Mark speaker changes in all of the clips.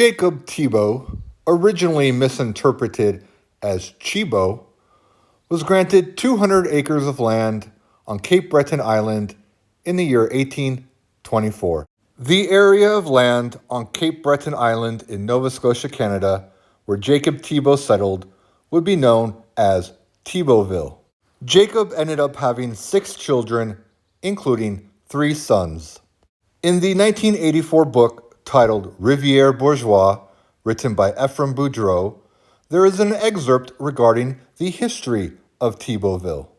Speaker 1: Jacob Thibeau, originally misinterpreted as Thibeau, was granted 200 acres of land on Cape Breton Island in the year 1824. The area of land on Cape Breton Island in Nova Scotia, Canada, where Jacob Thibeau settled, would be known as Thibeauville. Jacob ended up having 6 children, including 3 sons. In the 1984 book titled Rivière Bourgeois, written by Ephraim Boudreau, there is an excerpt regarding the history of Thibeauville.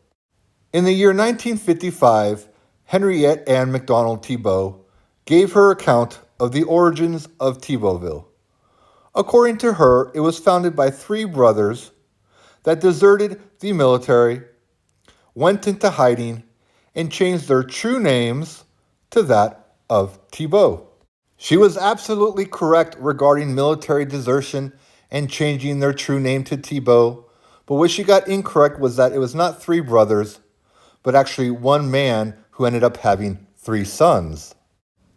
Speaker 1: In the year 1955, Henriette Anne MacDonald Thibeau gave her account of the origins of Thibeauville. According to her, it was founded by 3 brothers that deserted the military, went into hiding, and changed their true names to that of Thibeau. She was absolutely correct regarding military desertion and changing their true name to Thibeau, but what she got incorrect was that it was not 3 brothers, but actually one man who ended up having 3 sons.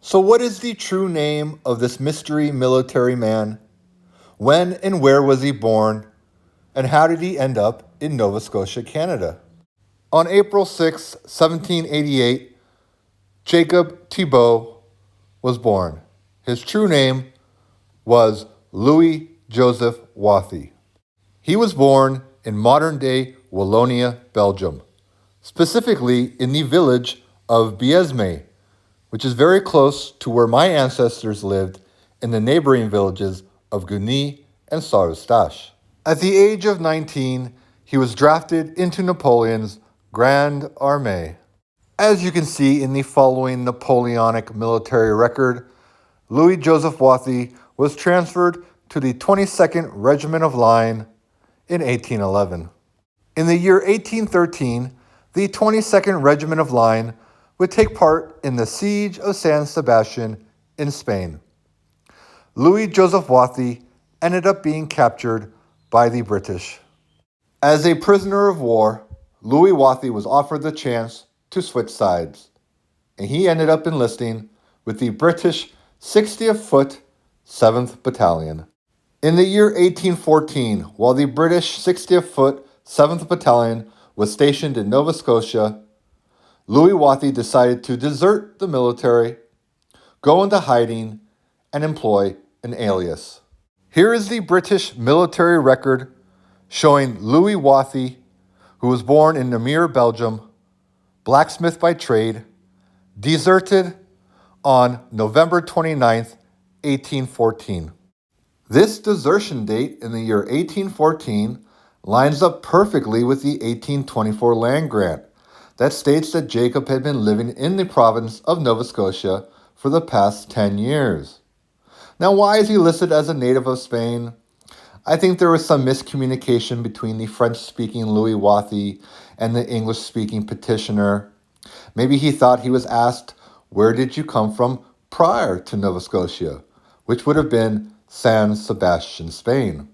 Speaker 1: So what is the true name of this mystery military man? When and where was he born? And how did he end up in Nova Scotia, Canada? On April 6, 1788, Jacob Thibeau was born. His true name was Louis Joseph Wauthy. He was born in modern-day Wallonia, Belgium, specifically in the village of Biesme, which is very close to where my ancestors lived in the neighboring villages of Guny and Saint-Eustache. At the age of 19, he was drafted into Napoleon's Grande Armée. As you can see in the following Napoleonic military record, Louis Joseph Wauthy was transferred to the 22nd Regiment of Line in 1811. In the year 1813, the 22nd Regiment of Line would take part in the Siege of San Sebastian in Spain. Louis Joseph Wauthy ended up being captured by the British. As a prisoner of war, Louis Wauthy was offered the chance to switch sides, and he ended up enlisting with the British 60th Foot 7th Battalion. In the year 1814, while the British 60th Foot 7th Battalion was stationed in Nova Scotia, Louis Wauthy decided to desert the military, go into hiding, and employ an alias. Here is the British military record showing Louis Wauthy, who was born in Namur, Belgium, blacksmith by trade, deserted on November 29th, 1814. This desertion date in the year 1814 lines up perfectly with the 1824 land grant that states that Jacob had been living in the province of Nova Scotia for the past 10 years. Now, why is he listed as a native of Spain? I think there was some miscommunication between the French-speaking Louis Wauthy and the English-speaking petitioner. Maybe he thought he was asked, "Where did you come from prior to Nova Scotia?" which would have been San Sebastian, Spain.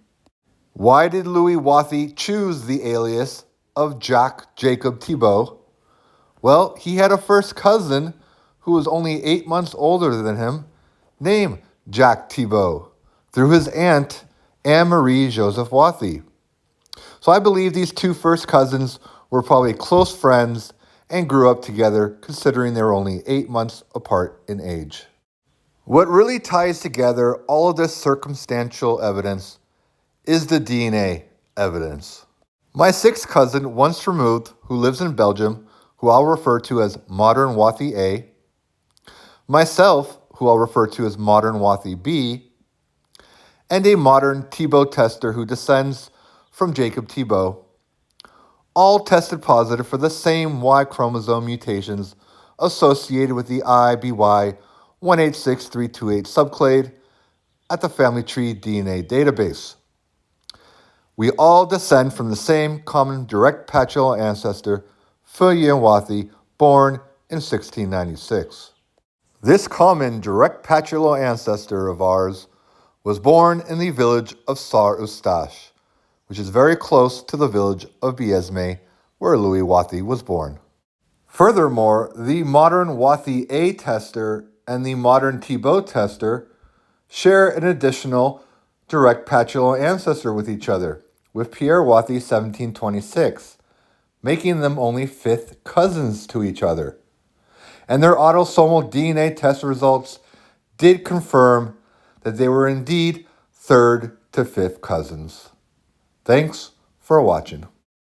Speaker 1: Why did Louis Wauthy choose the alias of Jacques Jacob Thibeau? Well, he had a first cousin who was only 8 months older than him, named Jacques Thibeau, through his aunt, Anne-Marie Joseph Wauthy. So I believe these 2 first cousins were probably close friends and grew up together, considering they were only 8 months apart in age. What really ties together all of this circumstantial evidence is the DNA evidence. My 6th cousin, once removed, who lives in Belgium, who I'll refer to as Modern Wauthy A, myself, who I'll refer to as Modern Wauthy B, and a modern Thibeau tester who descends from Jacob Thibeau, all tested positive for the same Y chromosome mutations associated with the IBY 186328 subclade at the family tree DNA database. We all descend from the same common direct patrilineal ancestor, Feuillien Wauthy, born in 1696. This common direct patrilineal ancestor of ours was born in the village of Saint-Eustache, which is very close to the village of Biesme, where Louis Wauthy was born. Furthermore, the modern Wauthy A tester and the modern Thibeau tester share an additional direct patrilineal ancestor with each other, with Pierre Wauthy 1726, making them only fifth cousins to each other. And their autosomal DNA test results did confirm that they were indeed third to fifth cousins. Thanks for watching.